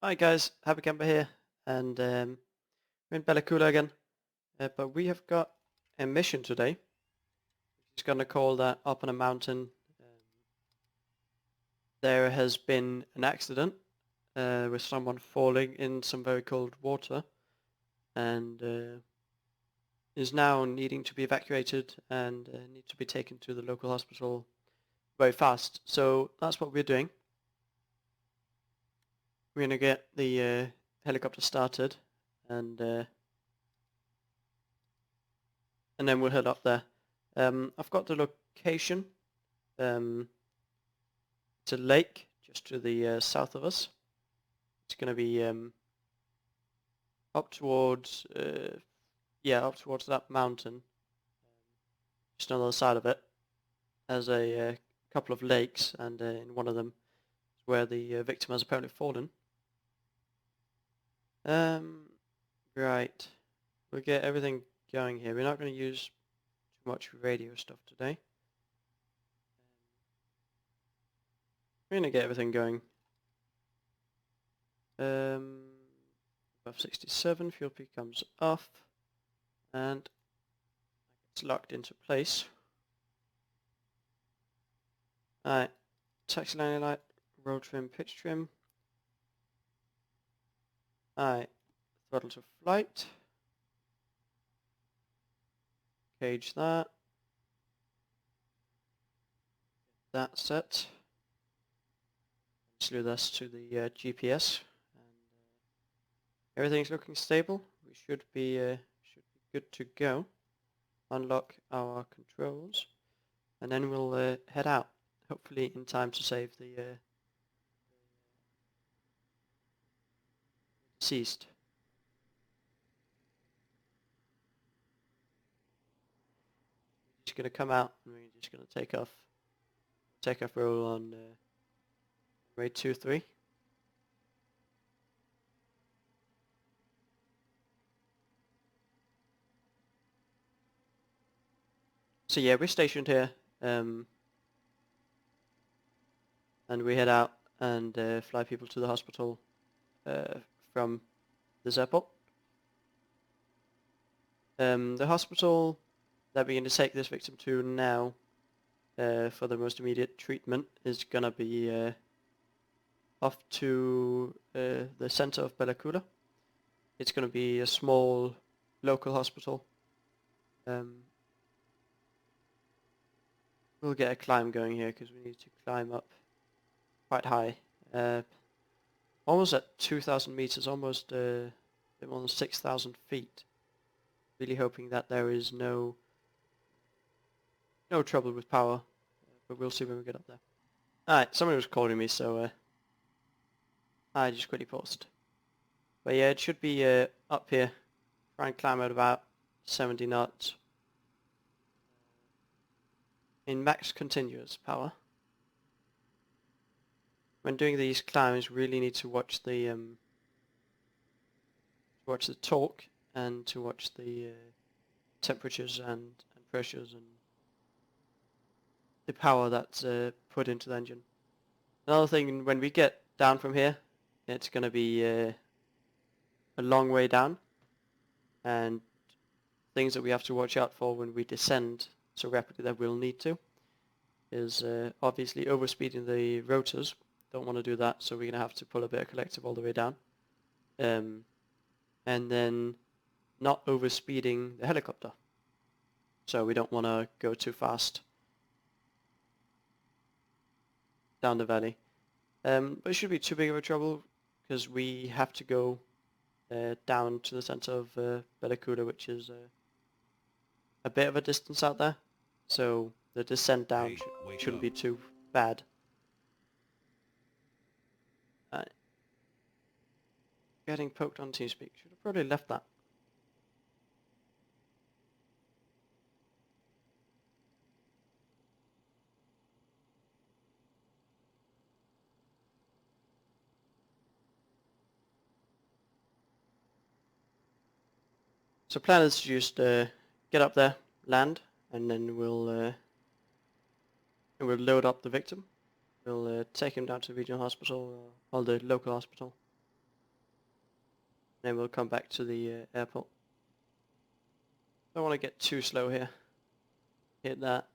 Hi guys, Happy Camper here, and we're in Bella Coola again. But we have got a mission today. We're just gonna call that up on a mountain. There has been an accident with someone falling in some very cold water, and is now needing to be evacuated and need to be taken to the local hospital very fast. So that's what we're doing. We're gonna get the helicopter started, and then we'll head up there. I've got the location. It's a lake just to the south of us. It's going to be up towards, up towards that mountain. Just on the other side of it, there's a couple of lakes, and in one of them is where the victim has apparently fallen. Right. We'll get everything going here. We're not going to use too much radio stuff today. We're going to get everything going. Above 67, fuel peak comes off, and it's locked into place. Alright, taxi landing light, roll trim, pitch trim. Alright, throttle to flight. Cage that. That set. Slew this to the GPS. And everything's looking stable. We should be good to go. Unlock our controls, and then we'll head out. Hopefully in time to save the deceased. We're just gonna come out and we're just gonna take off. Take off roll on rate 2-3. So yeah, we're stationed here, and we head out and fly people to the hospital from this airport. The hospital that we're going to take this victim to now for the most immediate treatment is going to be off to the center of Bella Coola. It's going to be a small local hospital. We'll get a climb going here because we need to climb up quite high. Almost at 2,000 meters, almost a bit more than 6,000 feet. Really hoping that there is no trouble with power, but we'll see when we get up there. Alright, somebody was calling me, so I just quickly paused. But yeah, it should be up here. Try and climb at about 70 knots. In max continuous power. When doing these climbs, really need to watch the torque and to watch the temperatures and pressures and the power that's put into the engine. Another thing, when we get down from here, it's going to be a long way down, and things that we have to watch out for when we descend so rapidly that we'll need to is obviously overspeeding the rotors. Don't want to do that, so we're going to have to pull a bit of collective all the way down. And then not overspeeding the helicopter. So we don't want to go too fast down the valley. But it shouldn't be too big of a trouble because we have to go down to the center of Bella Coola, which is a bit of a distance out there. So the descent down shouldn't be too bad. Getting poked on TeamSpeak. Should have probably left that. So plan is to just get up there, land, and then we'll load up the victim. We'll take him down to the regional hospital or the local hospital, Then we'll come back to the airport. Don't want to get too slow here. Hit that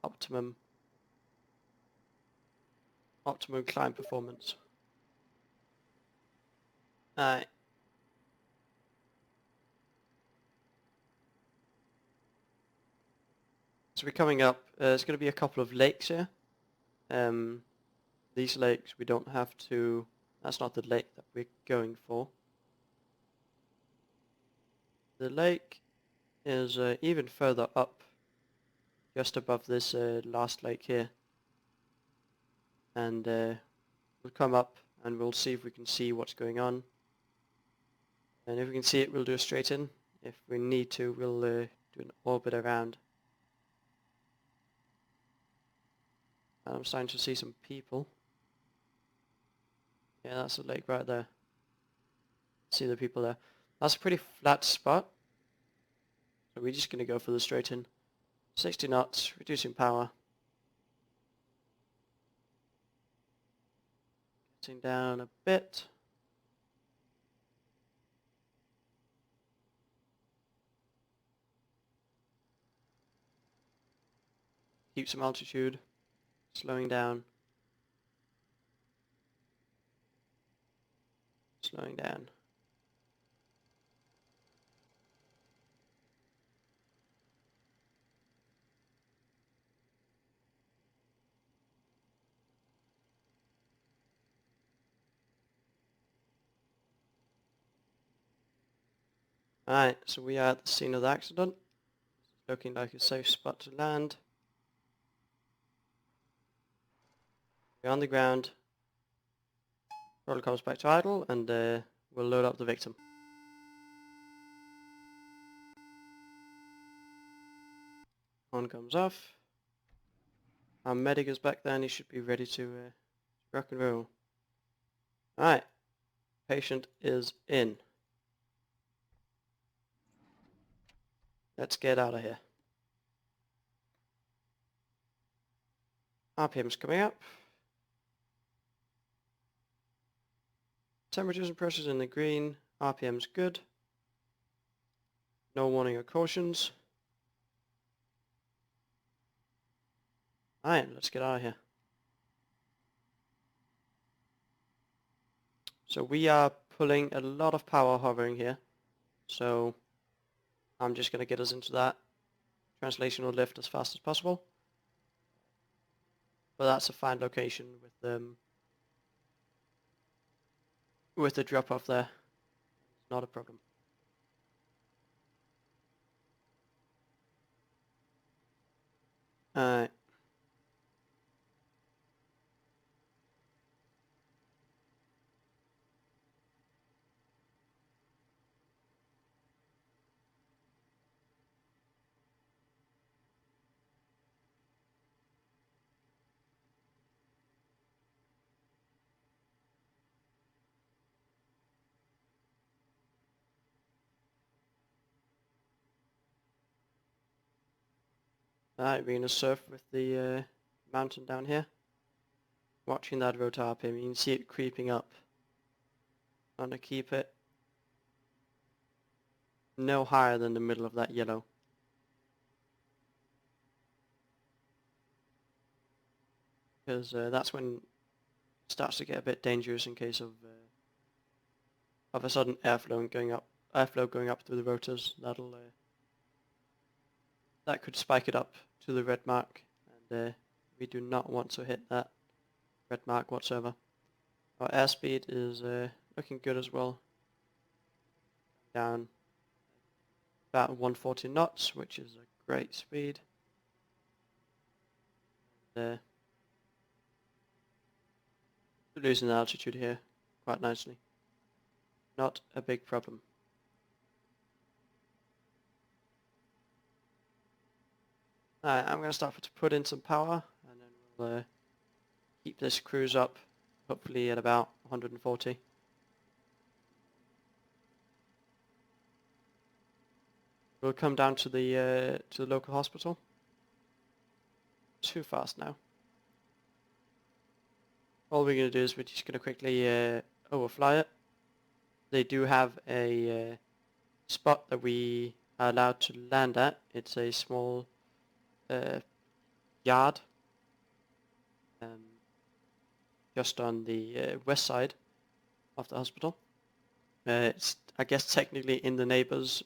optimum climb performance. Alright. So we're coming up. There's going to be a couple of lakes here. These lakes we don't have to. That's not the lake that we're going for. The lake is even further up, just above this last lake here. And we'll come up and we'll see if we can see what's going on. And if we can see it, we'll do a straight in. If we need to, we'll do an orbit around. And I'm starting to see some people. Yeah, that's the lake right there. See the people there. That's a pretty flat spot. So we're just going to go for the straight in. 60 knots, reducing power. Getting down a bit. Keep some altitude. Slowing down. Slowing down. Alright, so we are at the scene of the accident. Looking like a safe spot to land. We're on the ground. Throttle comes back to idle and we'll load up the victim. On comes off. Our medic is back there and he should be ready to rock and roll. Alright, patient is in. Let's get out of here. RPM's coming up. Temperatures and pressures in the green. RPM's good. No warning or cautions. Alright, let's get out of here. So we are pulling a lot of power hovering here. So I'm just going to get us into that translational lift as fast as possible. But that's a fine location with the drop off there. It's not a problem. Alright. Alright, we're going to surf with the mountain down here. Watching that rotor RPM, you can see it creeping up. I'm going to keep it no higher than the middle of that yellow. Because that's when it starts to get a bit dangerous in case of a sudden airflow going up through the rotors. That could spike it up to the red mark, and we do not want to hit that red mark whatsoever. Our airspeed is looking good as well. Down about 140 knots, which is a great speed. Losing altitude here quite nicely. Not a big problem. Alright, I'm going to start to put in some power, and then we'll keep this cruise up, hopefully at about 140. We'll come down to the local hospital. Too fast now. All we're going to do is we're just going to quickly overfly it. they do have a spot that we are allowed to land at. It's a small yard just on the west side of the hospital. It's, I guess, technically in the neighbor's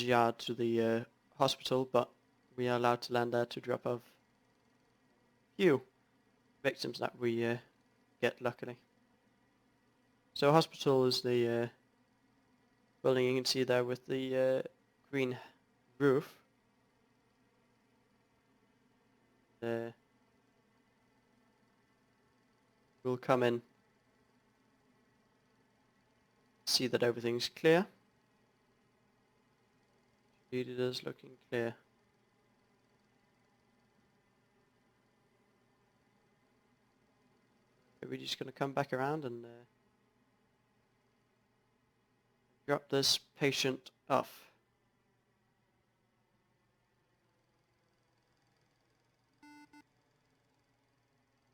yard to the hospital, but we are allowed to land there to drop off a few victims that we get, luckily. So hospital is the building you can see there with the green roof. We'll come in, see that everything's clear. Indeed, it is looking clear. We're just going to come back around and drop this patient off.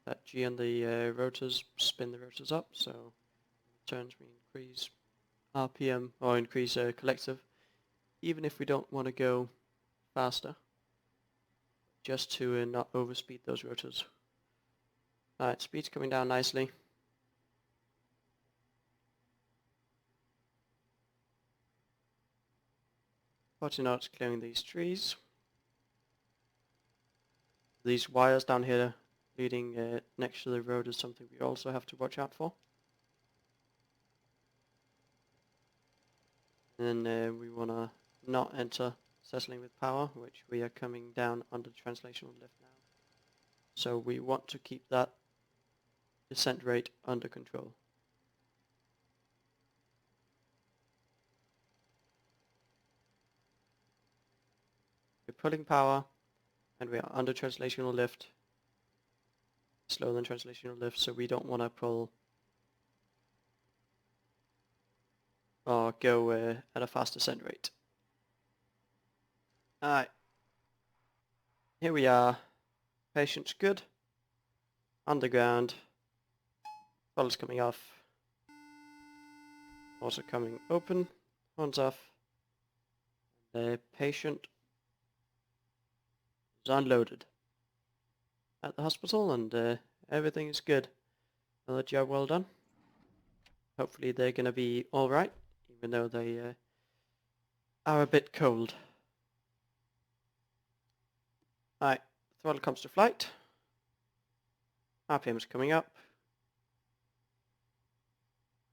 That G on the rotors, spin the rotors up, so turns we increase RPM, or increase collective, even if we don't want to go faster, just to not overspeed those rotors. Alright, speed's coming down nicely. Watching out, clearing these trees. These wires down here leading next to the road is something we also have to watch out for. And then we want to not enter settling with power, which we are coming down under the translational lift now. So we want to keep that descent rate under control. We're pulling power and we are under translational lift, slower than translational lift, so we don't want to pull or go at a fast descent rate. Alright, here we are, patient's good, underground, bottle's coming off, also coming open, horns off, the patient is unloaded at the hospital, and everything is good. Another job well done. Hopefully they're going to be alright, even though they are a bit cold. Alright, throttle comes to flight. RPM's coming up.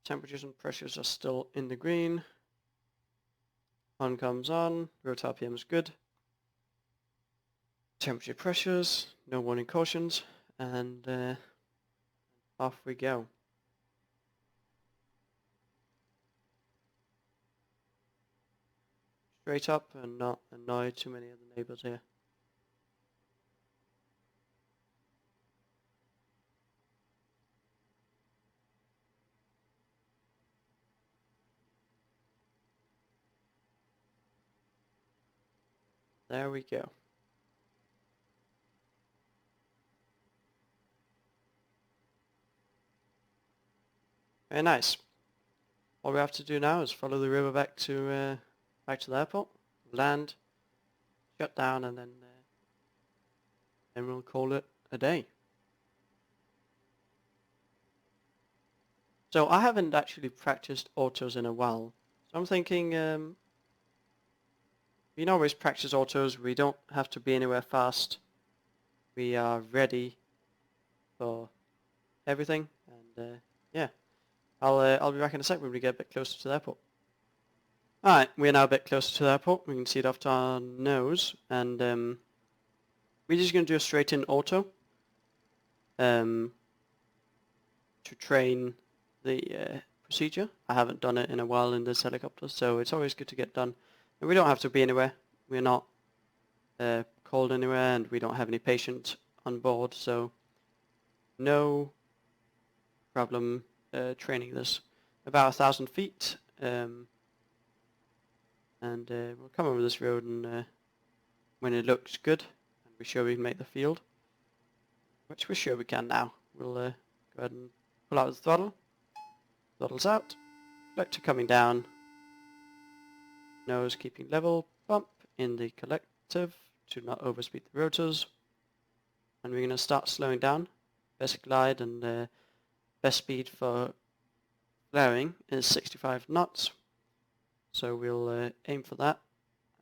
Temperatures and pressures are still in the green. On comes on, rotor RPM is good. Temperature, pressures, no warning cautions, and off we go. Straight up and not annoy too many of the neighbours here. There we go. Very nice. All we have to do now is follow the river back to the airport, land, shut down, and then we'll call it a day. So I haven't actually practiced autos in a while, so I'm thinking we can always practice autos. We don't have to be anywhere fast. We are ready for everything, and yeah. I'll be back in a sec when we get a bit closer to the airport. Alright, we're now a bit closer to the airport. We can see it off to our nose, and we're just going to do a straight in auto to train the procedure. I haven't done it in a while in this helicopter, so it's always good to get done. And we don't have to be anywhere. We're not called anywhere, and we don't have any patient on board, so no problem training this. About 1,000 feet, and we'll come over this road, and when it looks good and we're sure we can make the field, which we're sure we can now, we'll Go ahead and pull out the throttle. Throttle's out. Collector coming down. Nose keeping level. Bump in the collective to not overspeed the rotors. And we're going to start slowing down. Best glide and best speed for flaring is 65 knots. So we'll aim for that.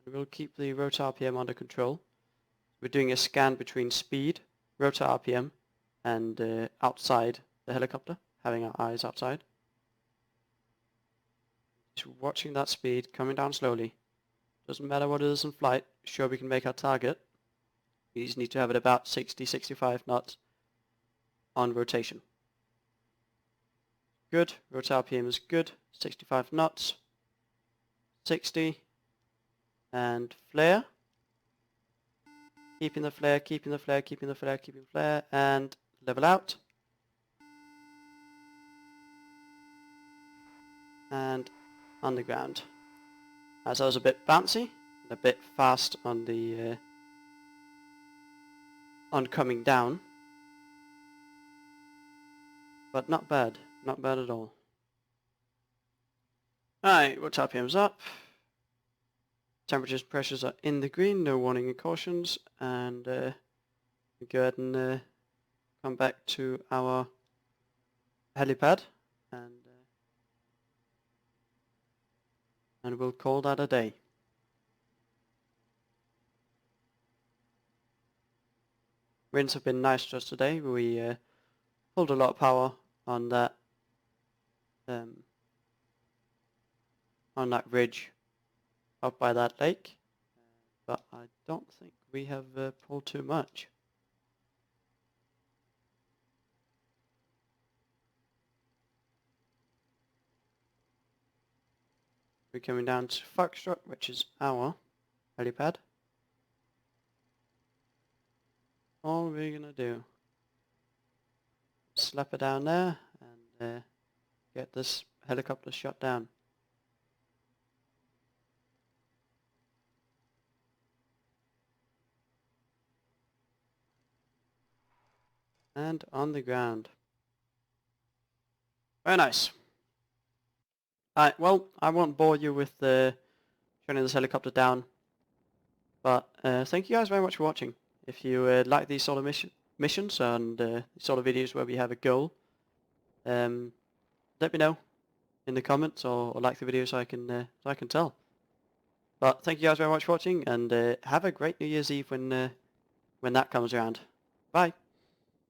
And we'll keep the rotor RPM under control. We're doing a scan between speed, rotor RPM, and outside the helicopter, having our eyes outside. Just watching that speed, coming down slowly. Doesn't matter what it is in flight, sure we can make our target. We just need to have it about 60-65 knots on rotation. Good, rotor RPM is good, 65 knots, 60, and flare. Keeping the flare, keeping the flare, keeping the flare, keeping the flare, and level out. And on the ground. As I was a bit bouncy, and a bit fast on the on coming down, but not bad at all. Alright, rotor RPM's up. Temperatures and pressures are in the green, no warning and cautions, and go ahead and come back to our helipad, and we'll call that a day. Winds have been nice to us today. We pulled a lot of power on that ridge up by that lake, but I don't think we have pulled too much. We're coming down to Foxtrot, which is our helipad. All we're gonna do, slap it down there and get this helicopter shot down. And on the ground. Very nice. Alright, well, I won't bore you with shutting this helicopter down, but thank you guys very much for watching. If you like these sort of missions and these sort of videos where we have a goal, let me know in the comments or like the video so I can tell. But thank you guys very much for watching, and have a great New Year's Eve when that comes around. Bye.